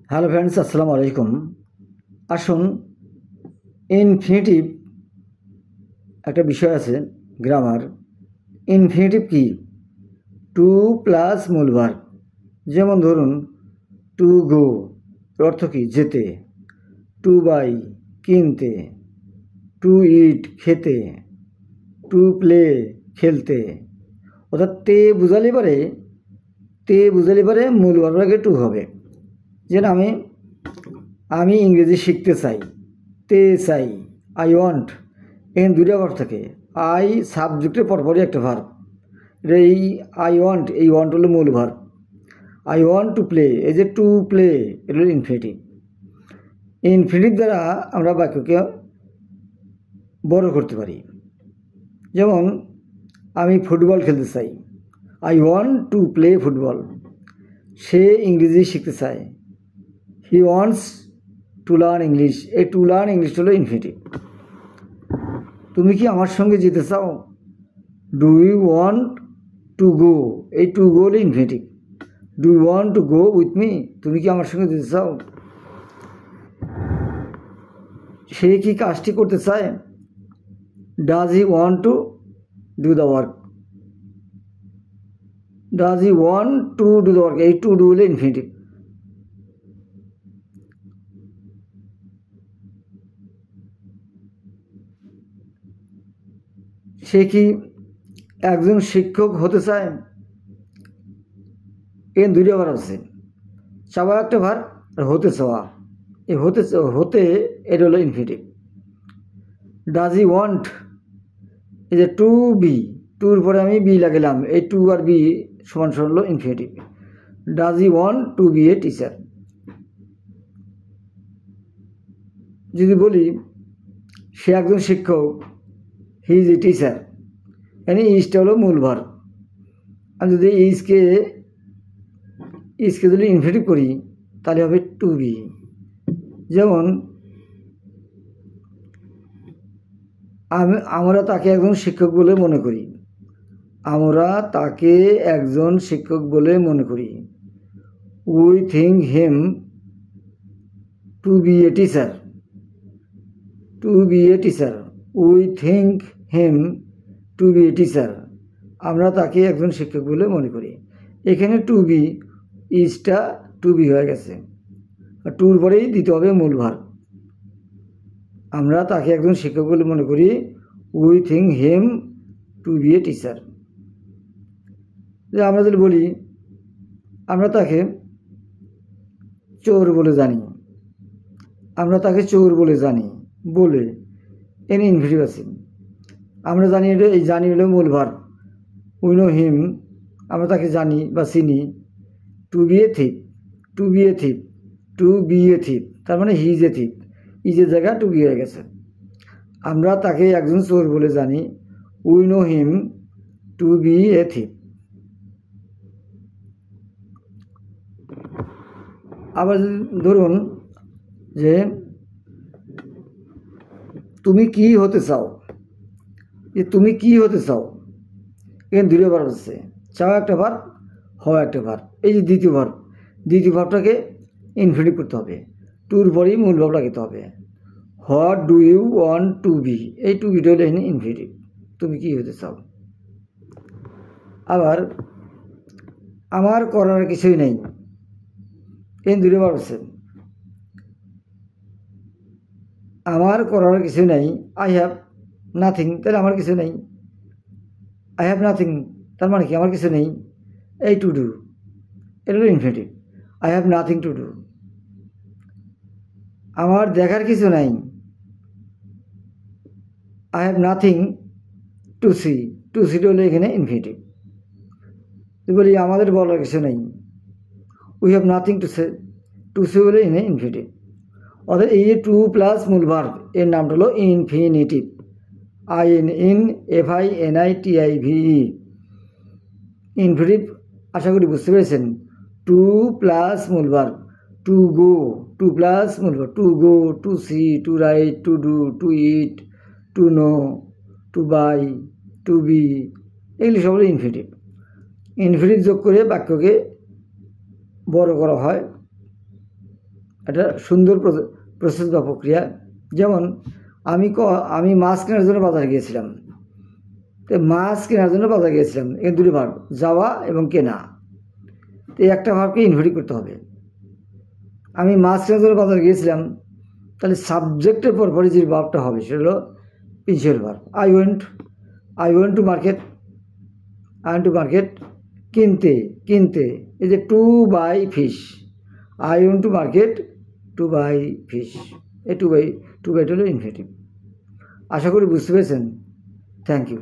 Hello friends, আসসালামু আলাইকুম। আসুন, ইনফিনিটিভ একটা বিষয় আছে, গ্রামার। ইনফিনিটিভ কি? টু প্লাস মূল ভার্ব। যেমন ধরুন, টু গো অর্থ কি? যেতে। টু বাই কিনতে। টু ইট খেতে। টু প্লে খেলতে। অর্থাৎ তে বুঝালে পারে মূল ভার্বের আগে টু হবে। যেন আমি ইংরেজি শিখতে চাই, তে চাই, আই ওয়ান্ট। এখানে দুইটা ভার্ব থাকে। আই সাবজেক্টের পরপরই একটা ভার্ব। এই আই ওয়ান্ট, এই ওয়ান্ট হলো মূল verb. I want to play, এই যে টু প্লে, এটা হলো ইনফিনিটিভ। ইনফিনিটিভ দ্বারা আমরা বাক্যকে বড় করতে পারি। যেমন আমি ফুটবল খেলতে চাই, I want to play football. সে ইংরেজি শিখতে চায়, he wants to learn English. এই টু লার্ন ইংলিশ হলো ইনফিনিটিভ। তুমি কি আমার সঙ্গে যেতে চাও? Do you want to go, এই টু গো হলো infinitive. Do you want to go with me, তুমি কি আমার সঙ্গে যেতে চাও? সে কি কাজটি করতে চায়? Does he want to do the work. Does he want to do the work, এই টু ডু হলো ইনফিনিটিভ। সে কি একজন শিক্ষক হতে চায়? এর দুইটা ভার্ব আছে, চাওয়া একটা ভার্ব আর হতে চাওয়া। এই হতে এটা হলো ইনফিনিটিভ। ডাজ হি ওয়ান্ট, এই যে টু বি, টুর পরে আমি বি লাগালাম, এই টু আর বি সমান সমান হলো infinitive. Does he want to be a teacher. যদি বলি সে একজন শিক্ষক, হি ইজ এ টিচার, মানে ইজটা হলো মূল ভার্ব। আমি যদি ইজকে যদি ইনফিনিটিভ করি তাহলে হবে টু বি। যেমন আমরা তাকে একজন শিক্ষক বলে মনে করি, আমরা তাকে একজন শিক্ষক বলে মনে করি। We think him to be a teacher. To be a teacher, we think him to be a teacher. আমরা তাকে একজন শিক্ষক বলে মনে করি। এখানে টু বি, ইজটা টু বি হয়ে গেছে, আর টুর পরেই দিতে হবে মূল ভার্ব। আমরা তাকে একজন শিক্ষক বলে মনে করি, we think him to be a teacher. যে আমরা যদি বলি আমরা তাকে চোর বলে জানি, আমরা তাকে চোর বলে জানি, বলে এন ইনফিনিটিভ আছে। আমরা জানি, এটা এই জানি হলো মূল ভার্ব। উই নো হিম, আমরা তাকে জানি বা চিনি। Two be a থিপ, two be a থিপ, two be a থিপ, তার মানে হি ইজ এ থিপ, ইজের জায়গা টু বি হয়ে গেছে। আমরা তাকে একজন চোর বলে জানি, we know him to be a thief. আবার ধরুন যে তুমি কি হতে চাও, যে তুমি কি হতে চাও, এখানে দুটো ভার্ব আছে, চাওয়া একটা ভার্ব, হওয়া একটা ভার্ব। এই যে দ্বিতীয় ভার্বটাকে ইনফিনিটিভ করতে হবে, টুর পরেই মূল ভার্ব লাগাতে হবে। What do you want to be, এই টু বিটা হলো এখানে ইনফিনিটিভ, তুমি কি হতে চাও। আবার আমার করার কিছুই নেই, এই দুটো ভার্ব আছে। আমার করার কিছু নেই, আই হ্যাভ নাথিং, তাহলে আমার কিছু নেই। আই হ্যাভ নাথিং, তার মানে কি আমার কিছু নেই। এই টু ডু, এটা হলো infinitive. I have nothing to do. আমার দেখার কিছু নাই, I have nothing to see, to সিটা হলো এখানে ইনফিনিটিভ। বলি আমাদের বলার কিছু নেই, we have nothing to say, to see হলো এখানে ইনফিনিটিভ। অর্থাৎ এই যে টু প্লাস মূল ভার্ব, এর নামটা হলো ইনফিনিটিভ। INFINITIVE, infinitive. আশা করি বুঝতে পেরেছেন। টু প্লাস মূল verb, to go, to plus মূল verb, to go, to see, to write, to do, to eat, to know, to buy, to be, এগুলি সব হলো ইনফিনিটিভ। ইনফিনিটিভ যোগ করে বাক্যকে বড় করা হয়। একটা সুন্দর প্রসেস বা প্রক্রিয়া। যেমন আমি মাছ কেনার জন্য বাজারে গিয়েছিলাম, তো মাছ কেনার জন্য বাজারে গিয়েছিলাম, এখানে দুটি ভার্ব, যাওয়া এবং কেনা। তো একটা ভার্বকে ইনভার্ট করতে হবে। আমি মাছ কেনার জন্য বাজারে গিয়েছিলাম, তাহলে সাবজেক্টের পরপরই যে ভার্বটা হবে সেটা হলো principal verb. I went to market, কিনতে, এই যে to buy fish, I went to market to buy fish, এই টু বাই হলো ইনফিনিটিভ। আশা করি বুঝতে পেরেছেন। Thank you.